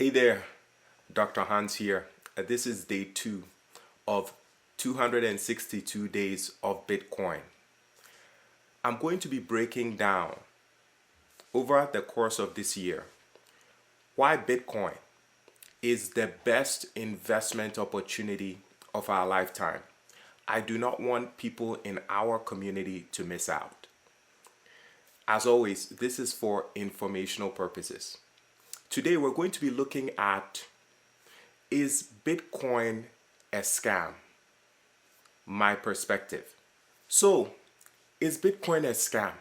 Hey there, Dr. Hans here. This is day 2 of 262 days of Bitcoin. I'm going to be breaking down over the course of this year why Bitcoin is the best investment opportunity of our lifetime. I do not want people in our community to miss out. As always, this is for informational purposes. Today we're going to be looking at, is Bitcoin a scam? My perspective. So, is Bitcoin a scam?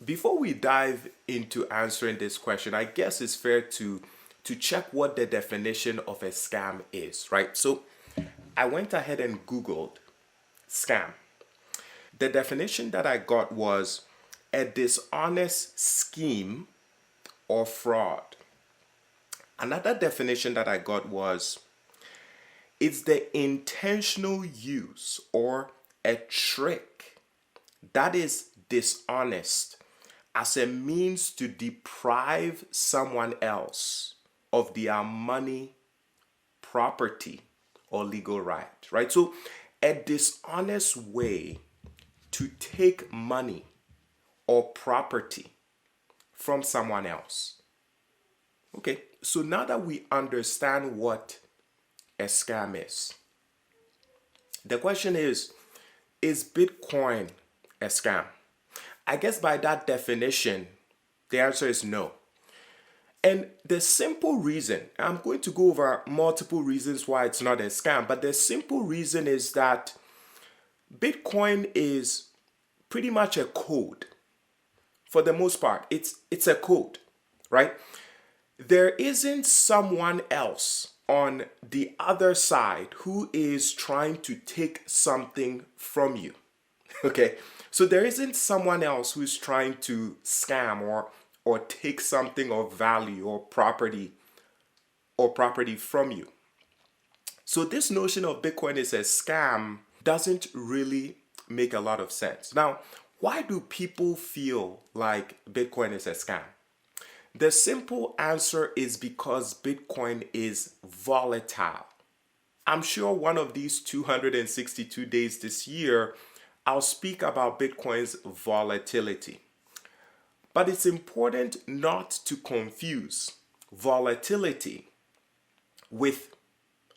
Before we dive into answering this question, I guess it's fair to check what the definition of a scam is, right? So, I went ahead and Googled scam. The definition that I got was a dishonest scheme or fraud. Another definition that I got was, it's the intentional use or a trick that is dishonest as a means to deprive someone else of their money, property, or legal right? So a dishonest way to take money or property from someone else. Okay, so now that we understand what a scam is, the question is Bitcoin a scam? I guess by that definition, the answer is no. And the simple reason, I'm going to go over multiple reasons why it's not a scam, but the simple reason is that Bitcoin is pretty much a code. For the most part, it's a code, right? There isn't someone else on the other side who is trying to take something from you. Okay, so there isn't someone else who's trying to scam or take something of value or property from you. So this notion of Bitcoin is a scam doesn't really make a lot of sense. Now, why do people feel like Bitcoin is a scam? The simple answer is because Bitcoin is volatile. I'm sure one of these 262 days this year, I'll speak about Bitcoin's volatility. But it's important not to confuse volatility with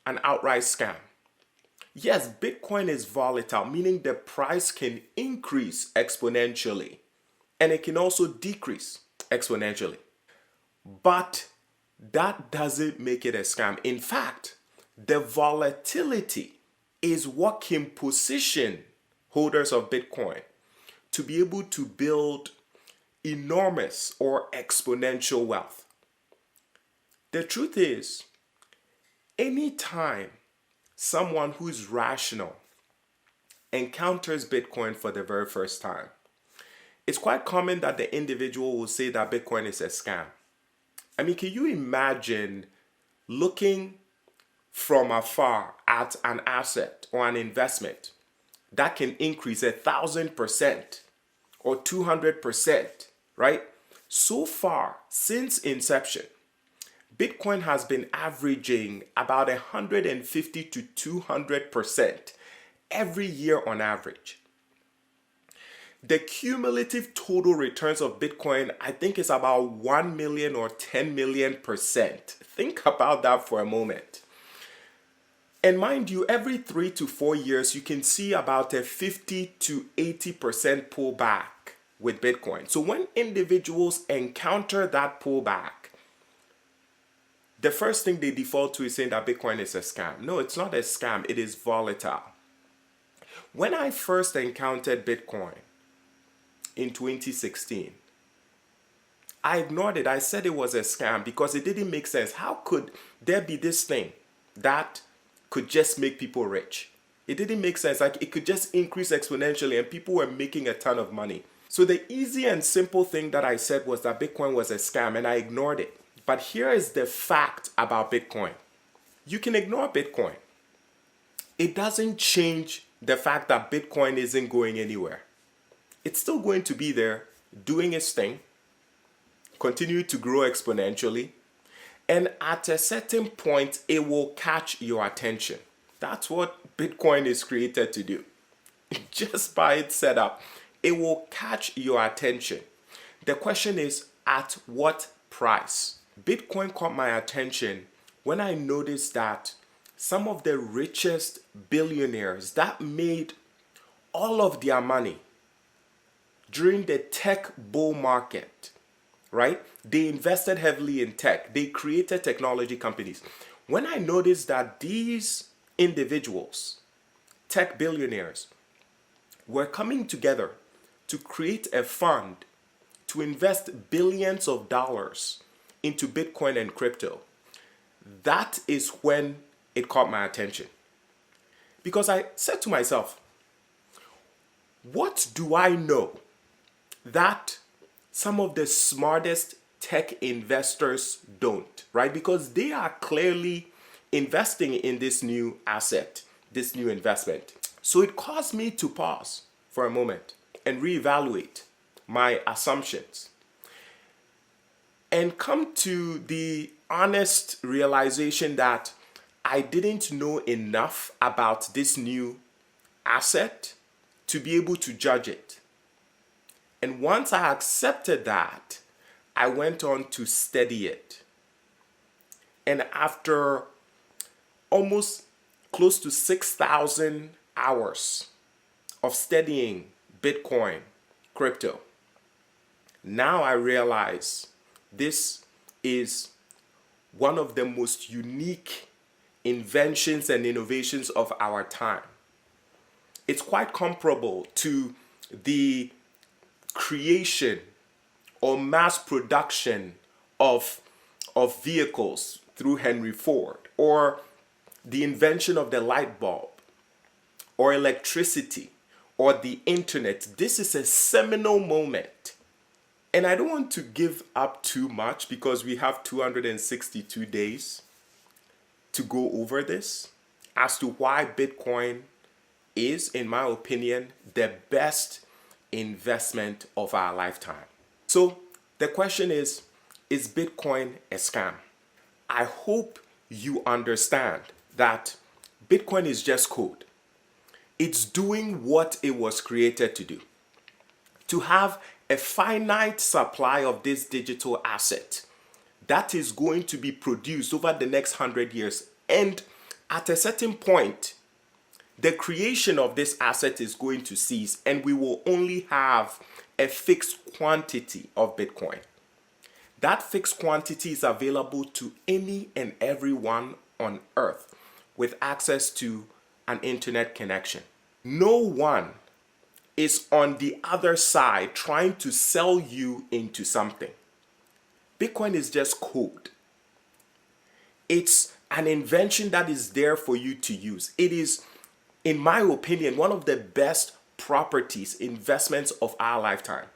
an outright scam. Yes, Bitcoin is volatile, meaning the price can increase exponentially and it can also decrease exponentially. But that doesn't make it a scam. In fact, the volatility is what can position holders of Bitcoin to be able to build enormous or exponential wealth. The truth is, anytime someone who's rational encounters Bitcoin for the very first time, it's quite common that the individual will say that Bitcoin is a scam. I mean, can you imagine looking from afar at an asset or an investment that can increase 1,000% or 200%, right? So far, since inception, Bitcoin has been averaging about 150 to 200% every year on average. The cumulative total returns of Bitcoin, I think, is about 1 million or 10 million%. Think about that for a moment. And mind you, every 3 to 4 years, you can see about a 50 to 80% pullback with Bitcoin. So when individuals encounter that pullback, the first thing they default to is saying that Bitcoin is a scam. No, it's not a scam. It is volatile. When I first encountered Bitcoin in 2016, I ignored it. I said it was a scam because it didn't make sense. How could there be this thing that could just make people rich? It didn't make sense. Like, it could just increase exponentially and people were making a ton of money. So the easy and simple thing that I said was that Bitcoin was a scam and I ignored it. But here is the fact about Bitcoin. You can ignore Bitcoin. It doesn't change the fact that Bitcoin isn't going anywhere. It's still going to be there doing its thing, continue to grow exponentially, And at a certain point, it will catch your attention. That's what Bitcoin is created to do. Just by its setup, it will catch your attention. The question is, at what price? Bitcoin caught my attention when I noticed that some of the richest billionaires that made all of their money during the tech bull market, right? They invested heavily in tech. They created technology companies. When I noticed that these individuals, tech billionaires, were coming together to create a fund to invest billions of dollars into Bitcoin and crypto, that is when it caught my attention. Because I said to myself, what do I know that some of the smartest tech investors don't, right? Because they are clearly investing in this new asset, this new investment. So it caused me to pause for a moment and reevaluate my assumptions and come to the honest realization that I didn't know enough about this new asset to be able to judge it. And once I accepted that, I went on to study it. And after almost close to 6,000 hours of studying Bitcoin, crypto, now I realize this is one of the most unique inventions and innovations of our time. It's quite comparable to the creation or mass production of vehicles through Henry Ford, or the invention of the light bulb, or electricity, or the internet. This is a seminal moment. And I don't want to give up too much because we have 262 days to go over this as to why Bitcoin is, in my opinion, the best investment of our lifetime. So the question is Bitcoin a scam? I hope you understand that Bitcoin is just code. It's doing what it was created to do. To have a finite supply of this digital asset that is going to be produced over the next 100 years. And at a certain point, the creation of this asset is going to cease and we will only have a fixed quantity of Bitcoin. That fixed quantity is available to any and everyone on earth with access to an internet connection. No one is on the other side trying to sell you into something. Bitcoin is just code. It's an invention that is there for you to use. It is, in my opinion, one of the best properties, investments of our lifetime.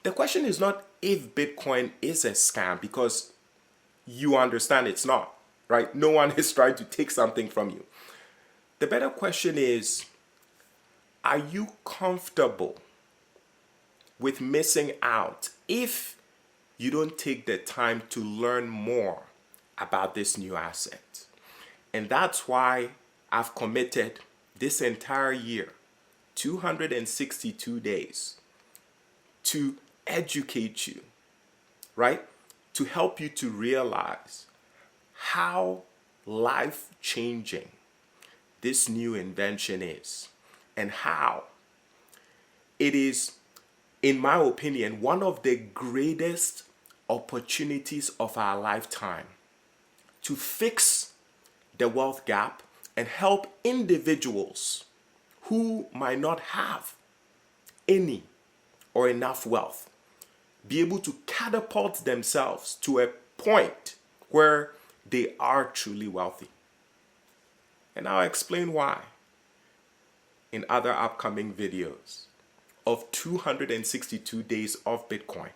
The question is not if Bitcoin is a scam, because you understand it's not, right? No one is trying to take something from you. The better question is, are you comfortable with missing out if you don't take the time to learn more about this new asset? And that's why I've committed this entire year, 262 days, to educate you, right? To help you to realize how life-changing this new invention is, and how it is, in my opinion, one of the greatest opportunities of our lifetime to fix the wealth gap and help individuals who might not have any or enough wealth be able to catapult themselves to a point where they are truly wealthy. And I'll explain why in other upcoming videos of 262 days of Bitcoin.